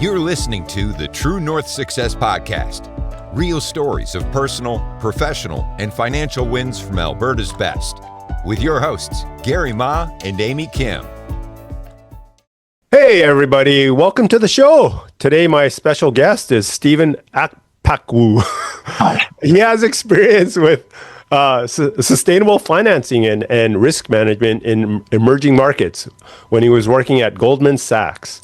You're listening to the True North Success Podcast. Real stories of personal, professional, and financial wins from Alberta's best. With your hosts, Gary Ma and Amy Kim. Hey everybody, welcome to the show. Today my special guest is Stephen Akpakwu. Hi. He has experience with sustainable financing and risk management in emerging markets when he was working at Goldman Sachs.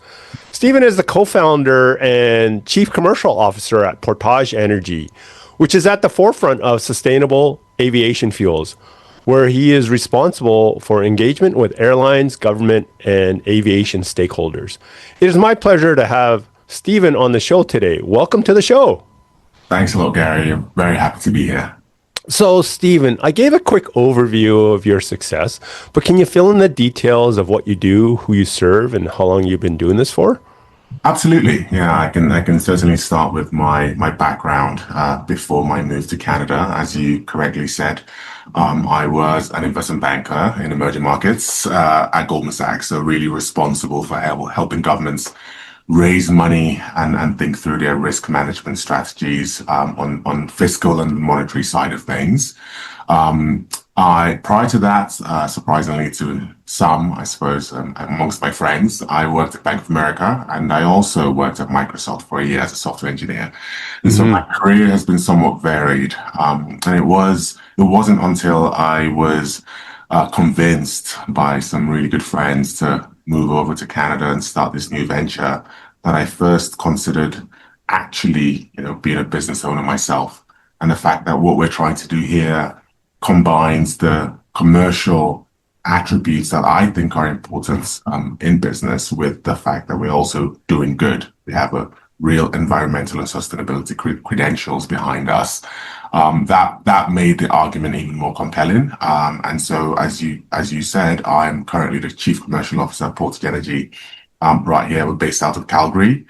Stephen is the co-founder and chief commercial officer at Portage Energy, which is at the forefront of sustainable aviation fuels, where he is responsible for engagement with airlines, government, and aviation stakeholders. It is my pleasure to have Stephen on the show today. Welcome to the show. Thanks a lot, Gary. I'm very happy to be here. So, Stephen, I gave a quick overview of your success, but can you fill in the details of what you do, who you serve, and how long you've been doing this for? Absolutely. Yeah, I can certainly start with my background before my move to Canada. As you correctly said, I was an investment banker in emerging markets at Goldman Sachs, so really responsible for helping governments raise money and think through their risk management strategies on fiscal and monetary side of things. Prior to that, surprisingly to some, I suppose, amongst my friends, I worked at Bank of America, and I also worked at Microsoft for a year as a software engineer. And so my career has been somewhat varied. And it wasn't until I was convinced by some really good friends to move over to Canada and start this new venture that I first considered actually, being a business owner myself. And the fact that what we're trying to do here combines the commercial attributes that I think are important in business with the fact that we're also doing good. We have a real environmental and sustainability credentials behind us. That made the argument even more compelling. And so, as you said, I'm currently the chief commercial officer at Portage Energy. Right here, we're based out of Calgary.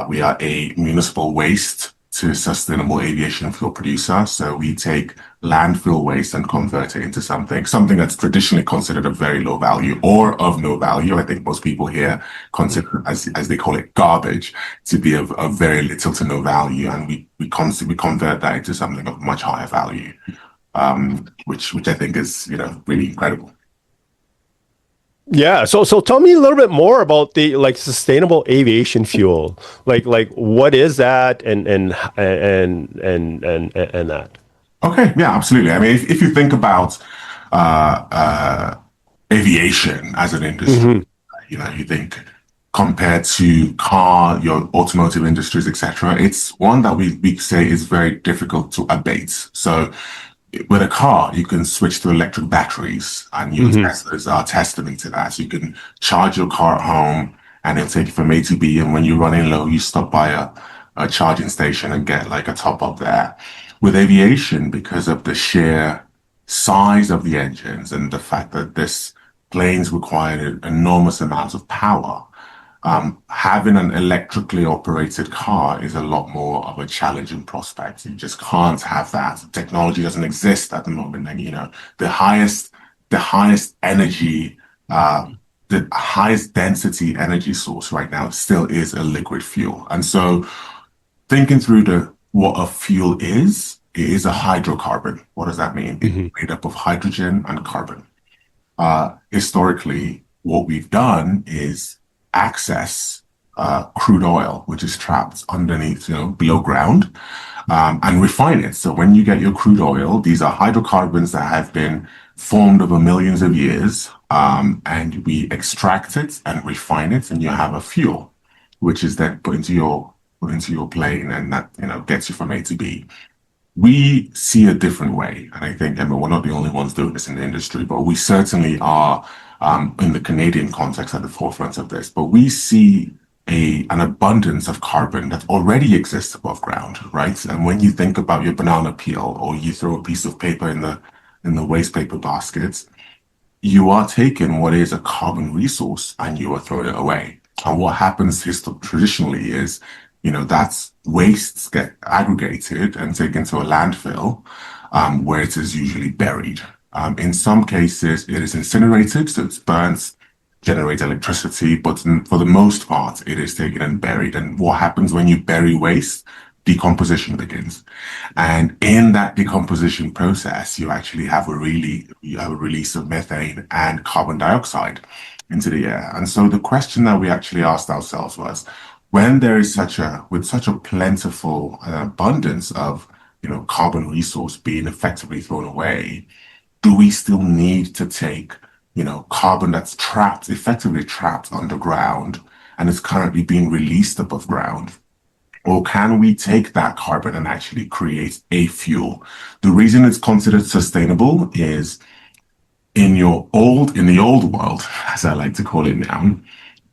We are a municipal waste to sustainable aviation fuel producer. So we take landfill waste and convert it into something that's traditionally considered a very low value or of no value. I think most people here consider, as they call it, garbage, to be of very little to no value. And we convert that into something of much higher value, which I think is, really incredible. Yeah. So tell me a little bit more about the sustainable aviation fuel. Like what is that and that? Okay. Yeah, absolutely. I mean, if you think about aviation as an industry, you think compared to your automotive industries, etc., it's one that we say is very difficult to abate. So with a car, you can switch to electric batteries, and your Teslas are testament to that. So you can charge your car at home, and it'll take you from A to B. And when you're running low, you stop by a charging station and get like a top up there. With aviation, because of the sheer size of the engines and the fact that this planes require enormous amounts of power, having an electrically operated car is a lot more of a challenging prospect. You just can't have that. Technology doesn't exist at the moment. And, the highest energy, the highest density energy source right now still is a liquid fuel. And so thinking through what a fuel is, it is a hydrocarbon. What does that mean? It's made up of hydrogen and carbon. Historically, what we've done is access crude oil, which is trapped underneath, below ground, and refine it. So when you get your crude oil, these are hydrocarbons that have been formed over millions of years, and we extract it and refine it, and you have a fuel, which is then put into your plane, and that gets you from A to B. We see a different way, and I think we're not the only ones doing this in the industry, but we certainly are. In the Canadian context at the forefront of this, but we see an abundance of carbon that already exists above ground, right? And when you think about your banana peel, or you throw a piece of paper in the waste paper basket, you are taking what is a carbon resource and you are throwing it away. And what happens traditionally is, that's wastes get aggregated and taken to a landfill, where it is usually buried. In some cases, it is incinerated, so it's burnt generate electricity, but for the most part, it is taken and buried. And what happens when you bury waste? Decomposition begins. And in that decomposition process, you actually have a release of methane and carbon dioxide into the air. And so the question that we actually asked ourselves was, when there is such a plentiful abundance of, carbon resource being effectively thrown away, do we still need to take, carbon that's effectively trapped underground and is currently being released above ground? Or can we take that carbon and actually create a fuel? The reason it's considered sustainable is in the old world, as I like to call it now,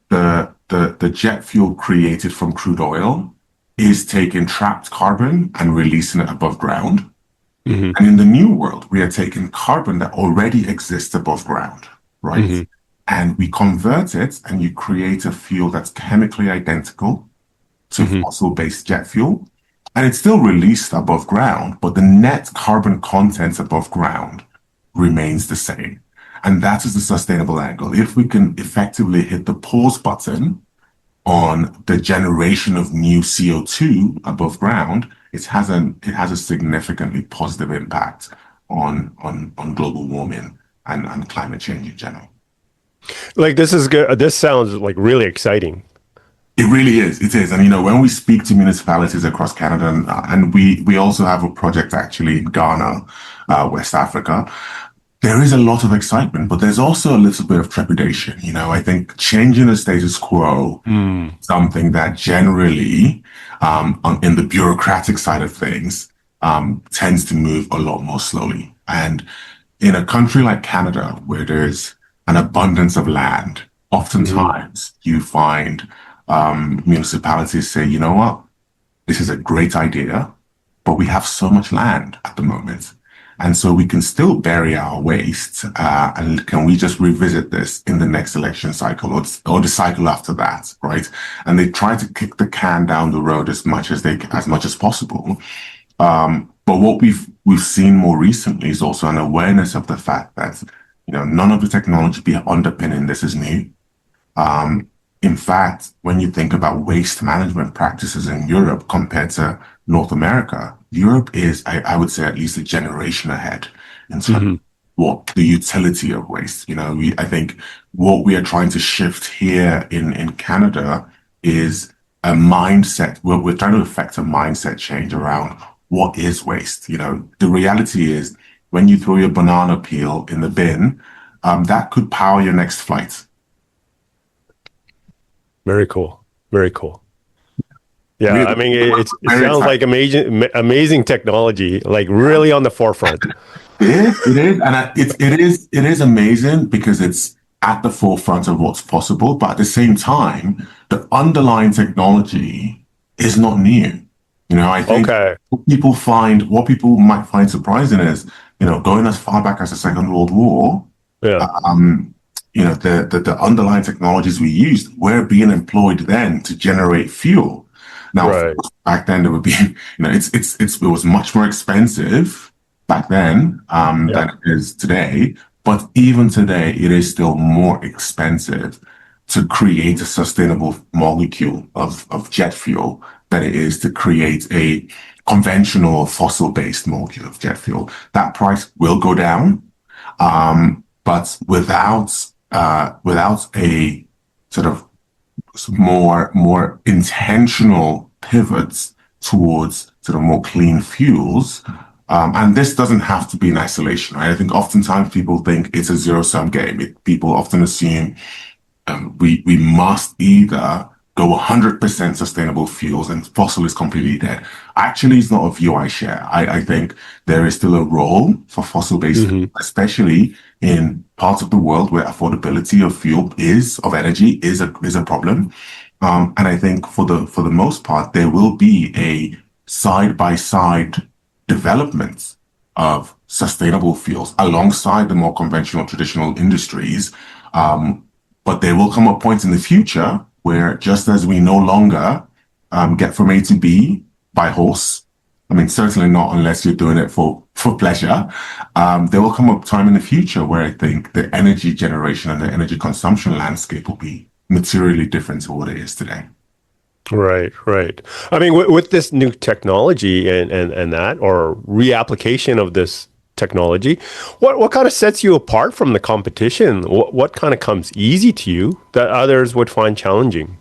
the jet fuel created from crude oil is taking trapped carbon and releasing it above ground. Mm-hmm. And in the new world, we are taking carbon that already exists above ground, right? Mm-hmm. And we convert it and you create a fuel that's chemically identical to mm-hmm. fossil-based jet fuel. And it's still released above ground, but the net carbon content above ground remains the same. And that is the sustainable angle. If we can effectively hit the pause button on the generation of new CO2 above ground, it has a significantly positive impact on global warming and climate change in general. Like, this is good. This sounds like really exciting. It really is. It is. And, when we speak to municipalities across Canada, and we also have a project actually in Ghana, West Africa, there is a lot of excitement, but there's also a little bit of trepidation. I think changing the status quo, something that generally, in the bureaucratic side of things, tends to move a lot more slowly. And in a country like Canada, where there's an abundance of land, oftentimes you find municipalities say, you know what, this is a great idea, but we have so much land at the moment. And so we can still bury our waste, and can we just revisit this in the next election cycle or the cycle after that, right? And they try to kick the can down the road as much as possible. But what we've seen more recently is also an awareness of the fact that, none of the technology underpinning this is new. In fact, when you think about waste management practices in Europe compared to North America, Europe is, I would say, at least a generation ahead in terms of what the utility of waste. I think what we are trying to shift here in Canada is a mindset. We're trying to affect a mindset change around what is waste. The reality is, when you throw your banana peel in the bin, that could power your next flight. Very cool. Very cool. Yeah, really? I mean, it sounds like amazing technology, like really on the forefront. It is, and it is amazing because it's at the forefront of what's possible. But at the same time, the underlying technology is not new. I think what people might find surprising is, going as far back as the Second World War. Yeah. The underlying technologies we used were being employed then to generate fuel. Now, back then, there would be, it was much more expensive back then than it is today. But even today, it is still more expensive to create a sustainable molecule of jet fuel than it is to create a conventional fossil-based molecule of jet fuel. That price will go down, but without a sort of more intentional pivots towards sort of more clean fuels. And this doesn't have to be in isolation, right? I think oftentimes people think it's a zero-sum game. People often assume we must either go 100% sustainable fuels and fossil is completely dead. Actually, it's not a view I share. I think there is still a role for fossil-based fuel, especially in parts of the world where affordability of energy is a problem. And I think for the most part, there will be a side-by-side development of sustainable fuels alongside the more conventional traditional industries. But there will come a point in the future where, just as we no longer get from A to B by horse, I mean, certainly not unless you're doing it for pleasure. There will come a time in the future where I think the energy generation and the energy consumption landscape will be materially different to what it is today. Right, right. I mean, with this new technology and that, or reapplication of this technology, what kind of sets you apart from the competition? What kind of comes easy to you that others would find challenging?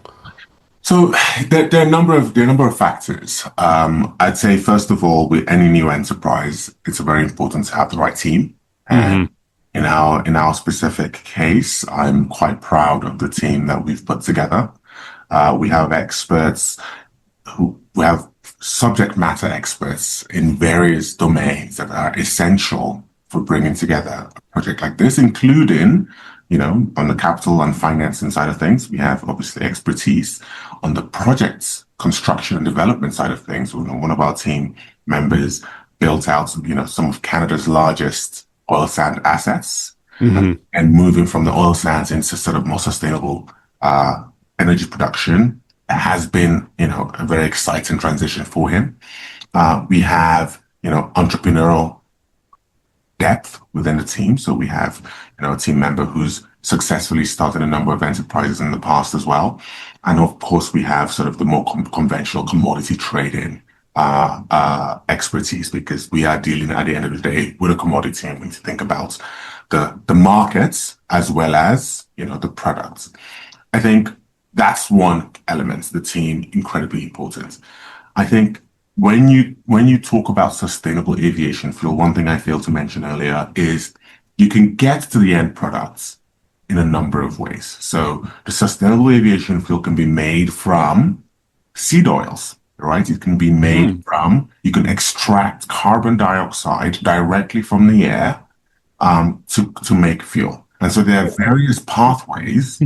So there are a number of factors. I'd say first of all, with any new enterprise, it's very important to have the right team. And in our specific case, I'm quite proud of the team that we've put together. We have experts we have subject matter experts in various domains that are essential for bringing together a project like this, including, on the capital and financing side of things. We have obviously expertise on the projects, construction and development side of things. One of our team members built out, some of Canada's largest oil sand assets, and moving from the oil sands into sort of more sustainable energy production has been, a very exciting transition for him. We have, entrepreneurial depth within the team. So we have, a team member who's successfully started a number of enterprises in the past as well. And of course, we have sort of the more conventional commodity trading expertise, because we are dealing at the end of the day with a commodity, and we need to think about the markets as well as, the products. I think that's one element, the team, incredibly important. I think when you talk about sustainable aviation fuel, one thing I failed to mention earlier is you can get to the end products in a number of ways. So the sustainable aviation fuel can be made from seed oils, right? It can be made from, you can extract carbon dioxide directly from the air to make fuel. And so there are various pathways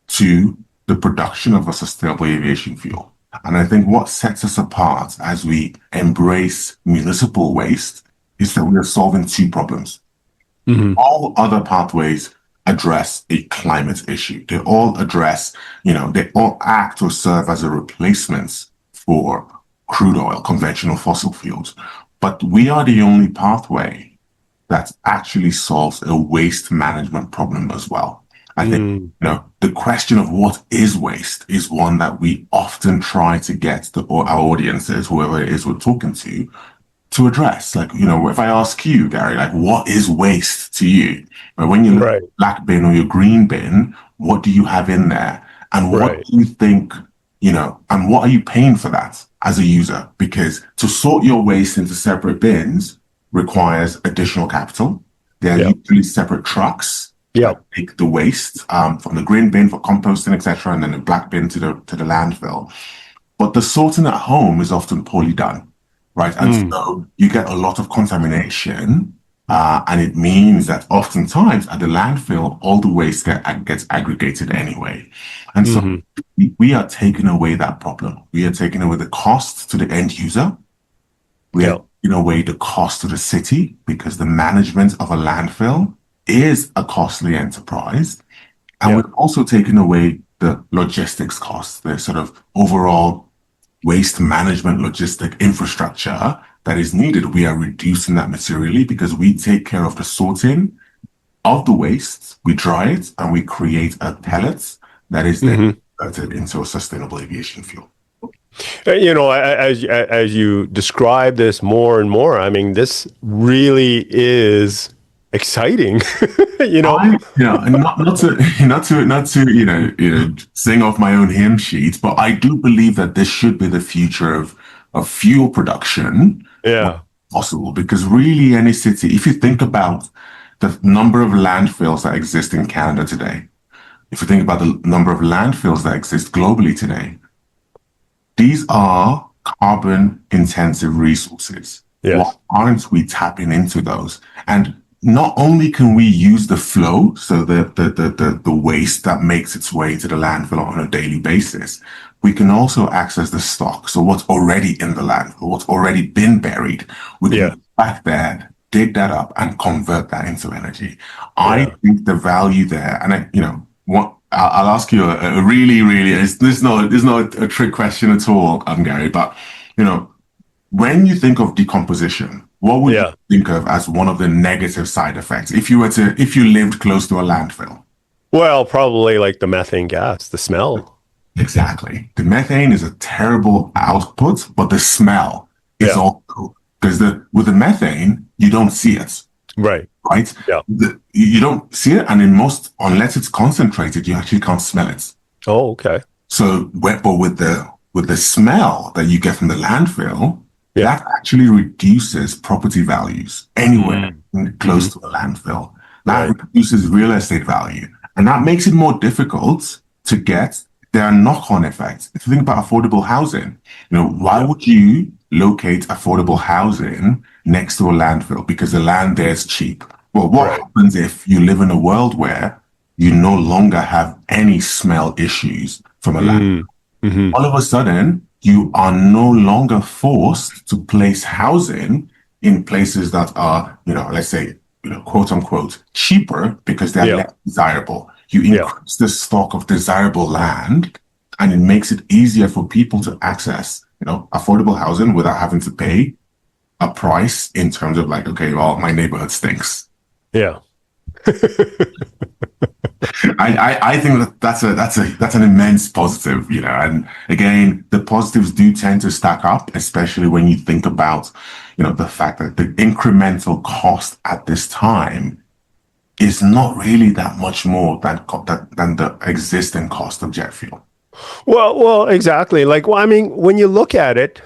to the production of a sustainable aviation fuel. And I think what sets us apart as we embrace municipal waste is that we are solving two problems. All other pathways address a climate issue. They all address, they all act or serve as a replacement for crude oil, conventional fossil fuels. But we are the only pathway that actually solves a waste management problem as well. I think, the question of what is waste is one that we often try to get our audiences, whoever it is we're talking to address. Like, if I ask you, Gary, like, what is waste to you? But when you look at black bin or your green bin, what do you have in there? And what do you think, and what are you paying for that as a user? Because to sort your waste into separate bins requires additional capital. There are usually separate trucks. Take the waste from the green bin for composting, etc., and then the black bin to the landfill. But the sorting at home is often poorly done, right? And so you get a lot of contamination, and it means that oftentimes at the landfill, all the waste gets aggregated anyway. And so we are taking away that problem. We are taking away the cost to the end user. We are taking away the cost to the city, because the management of a landfill is a costly enterprise. And we're also taking away the logistics costs, the sort of overall waste management logistic infrastructure that is needed. We are reducing that materially because we take care of the sorting of the waste, we dry it, and we create a pellet that is then converted into a sustainable aviation fuel. As you describe this more and more, I mean, this really is exciting. And not to sing off my own hymn sheet, but I do believe that this should be the future of fuel production. Possible, because really any city, if you think about the number of landfills that exist in Canada today, if you think about the number of landfills that exist globally today, these are carbon intensive resources. Why aren't we tapping into those? And not only can we use the flow, so the waste that makes its way to the landfill on a daily basis, we can also access the stock. So what's already in the landfill, what's already been buried, we can go back there, dig that up, and convert that into energy. I think the value there, and I'll ask you a really, this is not a trick question at all, Gary, but when you think of decomposition, what would you think of as one of the negative side effects if you lived close to a landfill? Well, probably like the methane gas, the smell. Exactly. The methane is a terrible output, but the smell is also, because with the methane, you don't see it. Right. Right? Yeah. You don't see it, and unless it's concentrated, you actually can't smell it. Oh, okay. So, but with the smell that you get from the landfill, that actually reduces property values anywhere close to a landfill. That reduces real estate value. And that makes it more difficult to get. There are knock-on effects. If you think about affordable housing, why would you locate affordable housing next to a landfill? Because the land there is cheap. Well, what happens if you live in a world where you no longer have any smell issues from a landfill? Mm-hmm. All of a sudden, you are no longer forced to place housing in places that are, let's say, quote unquote, cheaper because they're less desirable. You increase the stock of desirable land, and it makes it easier for people to access, affordable housing without having to pay a price in terms of like, okay, well, my neighborhood stinks. Yeah. I think that's an immense positive, and again, the positives do tend to stack up, especially when you think about, the fact that the incremental cost at this time is not really that much more than the existing cost of jet fuel. Well, exactly. Like, I mean, when you look at it,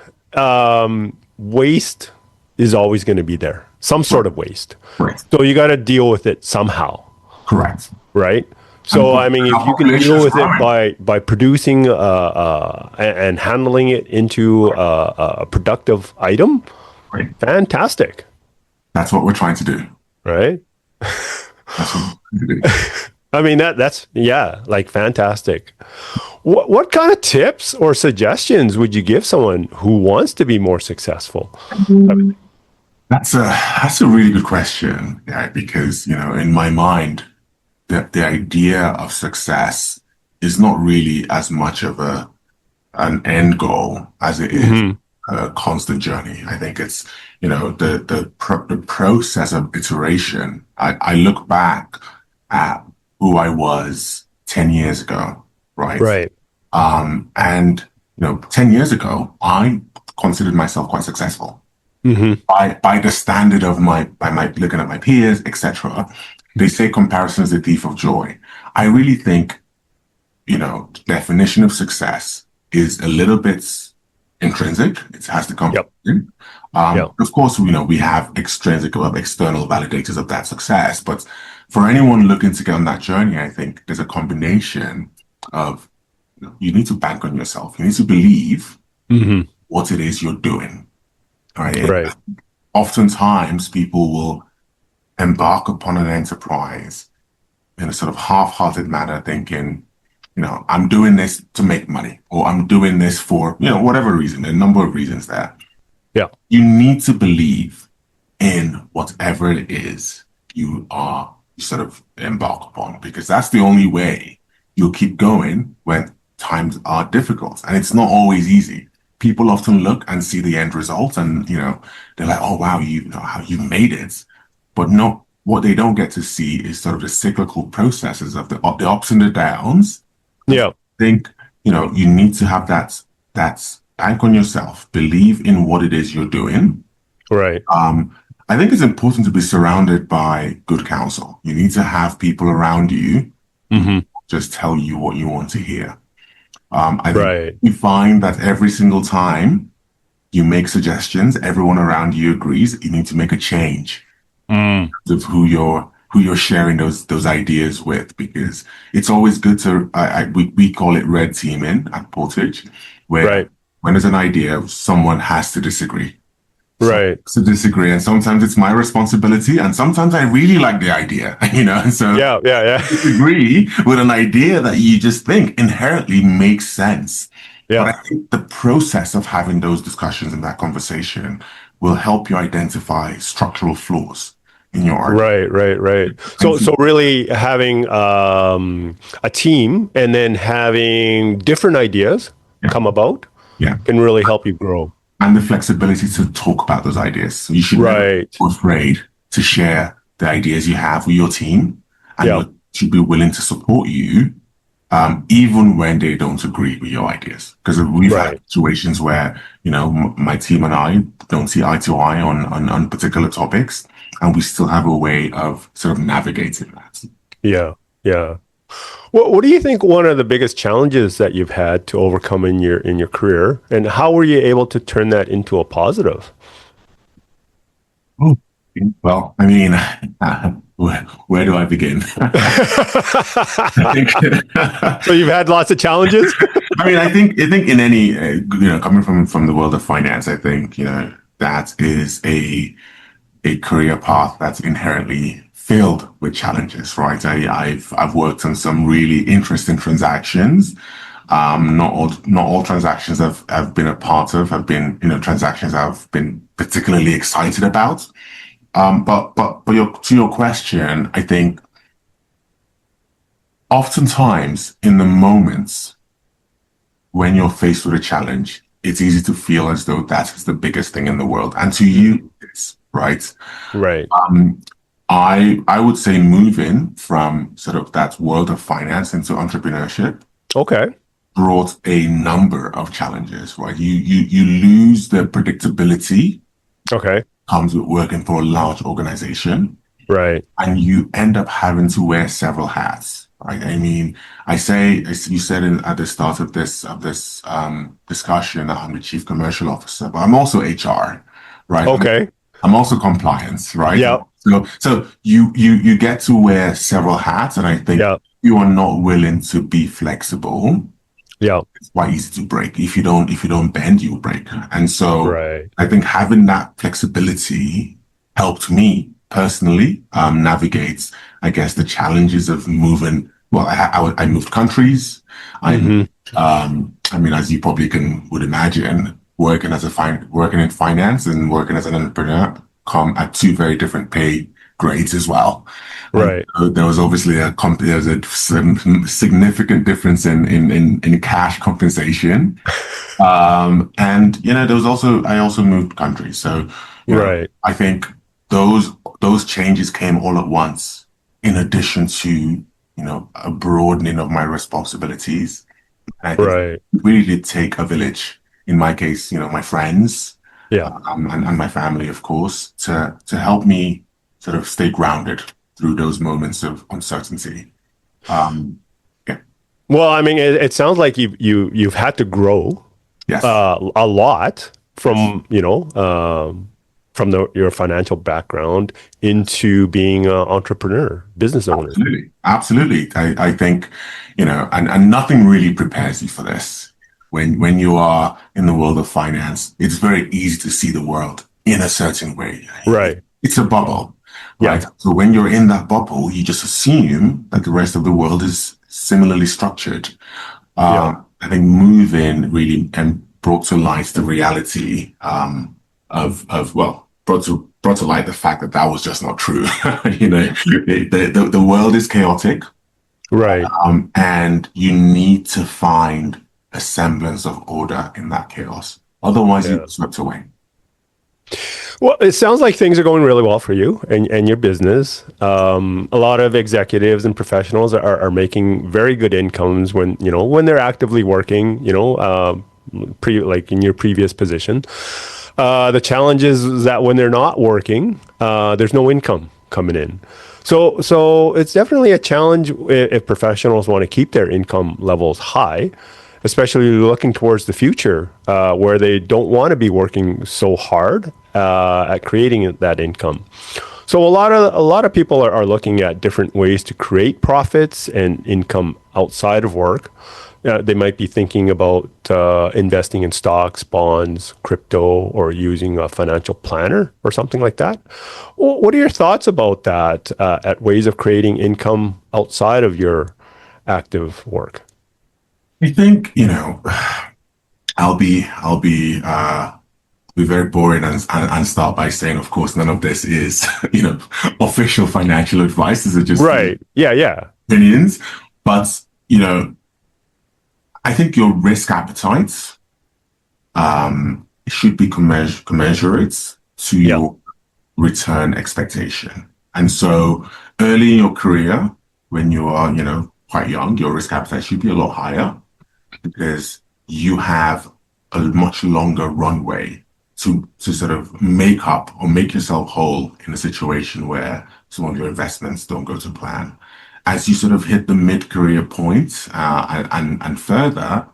waste is always going to be there, some sort of waste. Right. So you got to deal with it somehow. Correct. Right. So, I mean, if you can deal with it by producing and handling it into a productive item, fantastic. That's what we're trying to do. Right. That's what we're trying to do. I mean, that's like fantastic. What kind of tips or suggestions would you give someone who wants to be more successful? That's a really good question, because, in my mind, the idea of success is not really as much of an end goal as it is a constant journey. I think it's, the process of iteration. I look back at who I was 10 years ago, right? Right. And 10 years ago, I considered myself quite successful. By the standard of by my looking at my peers, etc. They say comparison is the thief of joy. I really think, the definition of success is a little bit intrinsic. It has to come in. Of course, we have extrinsic or external validators of that success. But for anyone looking to get on that journey, I think there's a combination of, you need to bank on yourself. You need to believe what it is you're doing. Right. Oftentimes, people will embark upon an enterprise in a sort of half-hearted manner, thinking, I'm doing this to make money, or I'm doing this for, whatever reason, a number of reasons there. Yeah. You need to believe in whatever it is you sort of embark upon, because that's the only way you'll keep going when times are difficult. And it's not always easy. People often look and see the end result and, they're like, oh, wow, how you made it. But no, what they don't get to see is sort of the cyclical processes of the ups and the downs. Yeah. I think, you need to have that bank on yourself, believe in what it is you're doing. Right. I think it's important to be surrounded by good counsel. You need to have people around you just tell you what you want to hear. I think you find that every single time you make suggestions, everyone around you agrees you need to make a change of who you're sharing those ideas with, because it's always good to we call it red teaming at Portage, where when there's an idea, someone has to disagree. To disagree, and sometimes it's my responsibility, and sometimes I really like the idea, and so disagree with an idea that you just think inherently makes sense. But I think the process of having those discussions and that conversation will help you identify structural flaws in your argument. Right. So really having a team and then having different ideas come about can really help you grow. and the flexibility to talk about those ideas. So you should never Right. be afraid to share the ideas you have with your team, and Yeah. you should be willing to support you, even when they don't agree with your ideas. Because we've had Right. situations where, my team and I don't see eye to eye on particular topics, and we still have a way of sort of navigating that. Yeah. Yeah. What do you think one of the biggest challenges that you've had to overcome in your career, and how were you able to turn that into a positive? Oh, well, I mean, where do I begin? I think, So you've had lots of challenges? I think in any, coming from the world of finance, I think, that is a career path that's inherently filled with challenges, right? I've worked on some really interesting transactions. Not all transactions I've been a part of have been, transactions I've been particularly excited about. But to your question, I think oftentimes in the moments when you're faced with a challenge, it's easy to feel as though that is the biggest thing in the world. And to you, it's right. Right. I would say moving from sort of that world of finance into entrepreneurship Okay. brought a number of challenges, right? You lose the predictability Okay. comes with working for a large organization, Right. and you end up having to wear several hats, right? I mean, you said at the start of this discussion that I'm the chief commercial officer, but I'm also HR, right? Okay. I'm also compliance, right? Yeah. So you get to wear several hats, and I think Yeah. you are not willing to be flexible. Yeah. It's quite easy to break. If you don't bend, you break. And so Right. I think having that flexibility helped me personally navigate, I guess, the challenges of moving. Well, I moved countries. I mean, as you probably would imagine, working in finance and working as an entrepreneur come at two very different pay grades as well. Right. There was obviously there's a significant difference in cash compensation, and there was I also moved countries, so Right. I think those changes came all at once, in addition to a broadening of my responsibilities. And I think Right. it really did take a village. In my case, my friends, Yeah. and my family, of course, to help me sort of stay grounded through those moments of uncertainty. Yeah. Well, I mean, it sounds like you've had to grow Yes. a lot from from your financial background into being an entrepreneur, business owner. Absolutely. I think, and nothing really prepares you for this. When you are in the world of finance, it's very easy to see the world in a certain way. Right. It's a bubble, right? Yeah. So when you're in that bubble, you just assume that the rest of the world is similarly structured. Yeah. I think moving really and brought to light the reality brought to light the fact that was just not true. The world is chaotic, Right. and you need to find a semblance of order in that chaos. Otherwise, Yeah. you're swept away. Well, it sounds like things are going really well for you and your business. A lot of executives and professionals are making very good incomes when they're actively working, like in your previous position. The challenge is that when they're not working, there's no income coming in. So it's definitely a challenge if professionals want to keep their income levels high, especially looking towards the future, where they don't want to be working so hard at creating that income. So a lot of people are looking at different ways to create profits and income outside of work. They might be thinking about investing in stocks, bonds, crypto, or using a financial planner or something like that. What are your thoughts about that at ways of creating income outside of your active work? I think, I'll be very boring and start by saying, of course, none of this is, official financial advice. These are just Right. Yeah. opinions. But, I think your risk appetite, should be commensurate to Yeah. your return expectation. And so early in your career, when you are, quite young, your risk appetite should be a lot higher because you have a much longer runway to sort of make up or make yourself whole in a situation where some of your investments don't go to plan. As you sort of hit the mid-career point and further,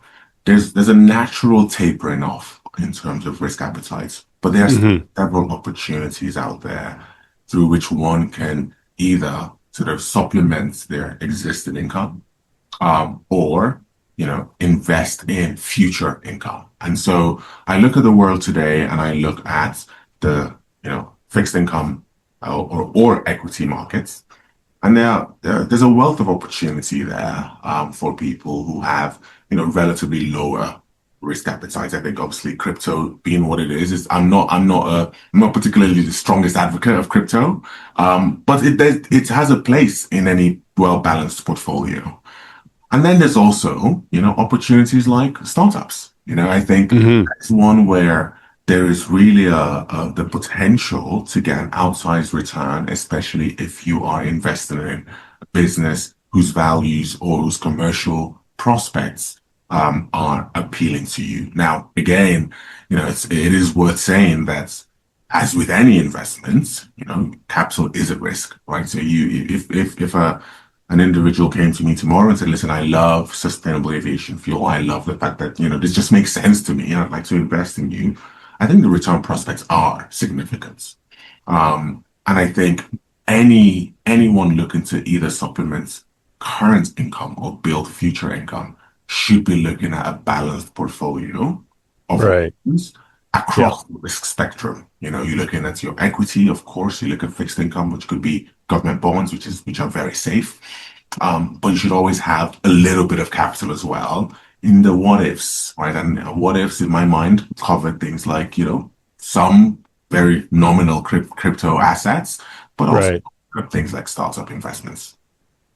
there's a natural tapering off in terms of risk appetite, but there's several opportunities out there through which one can either sort of supplement their existing income, or invest in future income. And so I look at the world today and I look at the fixed income or equity markets, and there's a wealth of opportunity there for people who have relatively lower risk appetite. I think obviously crypto being what it is I'm not particularly the strongest advocate of crypto, but it has a place in any well balanced portfolio. And then there's also opportunities like startups. I think that's one where there is really the potential to get an outsized return, especially if you are investing in a business whose values or whose commercial prospects are appealing to you. Now, again, it is worth saying that as with any investment, capital is at risk, right? So if an individual came to me tomorrow and said, listen, I love sustainable aviation fuel. I love the fact that, this just makes sense to me. I'd like to invest in you. I think the return prospects are significant. And I think anyone looking to either supplement current income or build future income should be looking at a balanced portfolio of options across the risk spectrum. You're looking at your equity, of course, you look at fixed income, which could be government bonds, which are very safe. But you should always have a little bit of capital as well in the what ifs, right? And what ifs in my mind covered things like, some very nominal crypto assets, but also things like startup investments.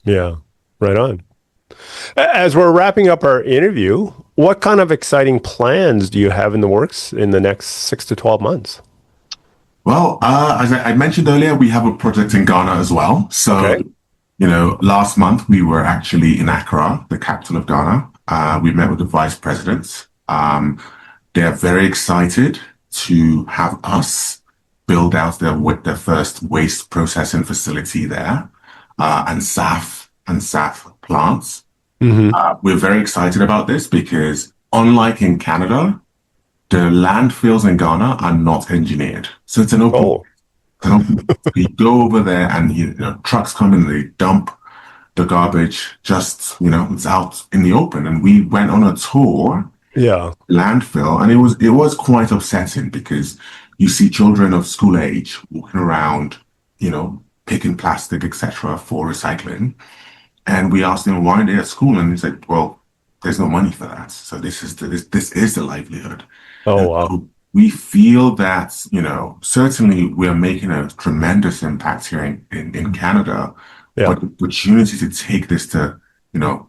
Yeah, right on. As we're wrapping up our interview, what kind of exciting plans do you have in the works in the next 6 to 12 months? Well, as I mentioned earlier, we have a project in Ghana as well. So, last month we were actually in Accra, the capital of Ghana. We met with the vice president. They're very excited to have us build out their first waste processing facility there, and SAF plants. We're very excited about this because unlike in Canada, the landfills in Ghana are not engineered. So it's an open. You go over there and trucks come in, they dump the garbage just it's out in the open. And we went on a tour, landfill, and it was quite upsetting because you see children of school age walking around, picking plastic, etc., for recycling. And we asked them why they're at school, and he said, "Well, there's no money for that. So this is the livelihood." Oh, wow. So we feel that certainly we are making a tremendous impact here in Canada, but the opportunity to take this to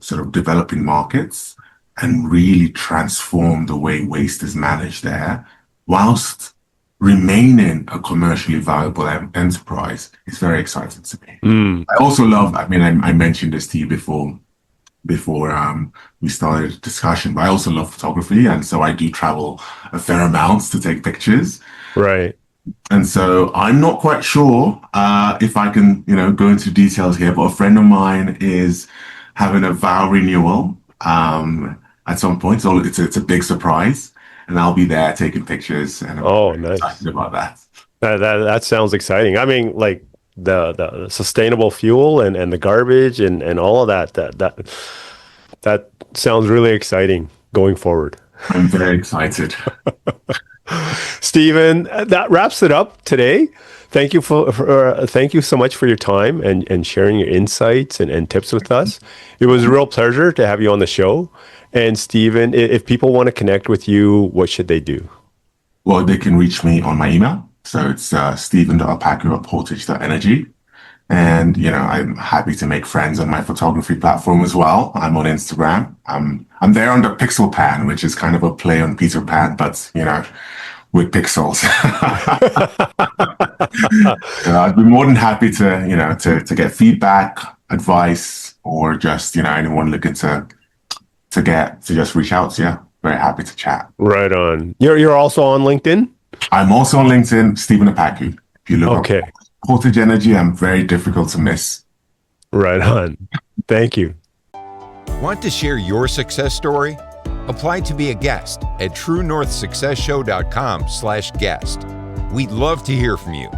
sort of developing markets and really transform the way waste is managed there, whilst remaining a commercially viable enterprise, is very exciting to me. I also love, I mentioned this to you before we started the discussion, but I also love photography. And so I do travel a fair amount to take pictures. Right. And so I'm not quite sure if I can, go into details here, but a friend of mine is having a vow renewal at some point. So it's a big surprise. And I'll be there taking pictures, and I'm nice. excited about that. That sounds exciting. I mean, like the sustainable fuel and the garbage and all of that sounds really exciting going forward. I'm very excited. Stephen, that wraps it up today. Thank you thank you so much for your time and sharing your insights and tips with us. It was a real pleasure to have you on the show. And Stephen, if people want to connect with you, what should they do? Well, they can reach me on my email. So it's Stephen.Akpakwu@Portage.Energy. And, I'm happy to make friends on my photography platform as well. I'm on Instagram. I'm there under Pixel Pan, which is kind of a play on Peter Pan, but, with pixels. I'd be more than happy to get feedback, advice, or just anyone looking to just reach out. So yeah, very happy to chat. Right on. You're also on LinkedIn? I'm also on LinkedIn, Stephen Akpakwu. If you look Okay. up Portage Energy, I'm very difficult to miss. Right on. Thank you. Want to share your success story? Apply to be a guest at truenorthsuccessshow.com/guest. We'd love to hear from you.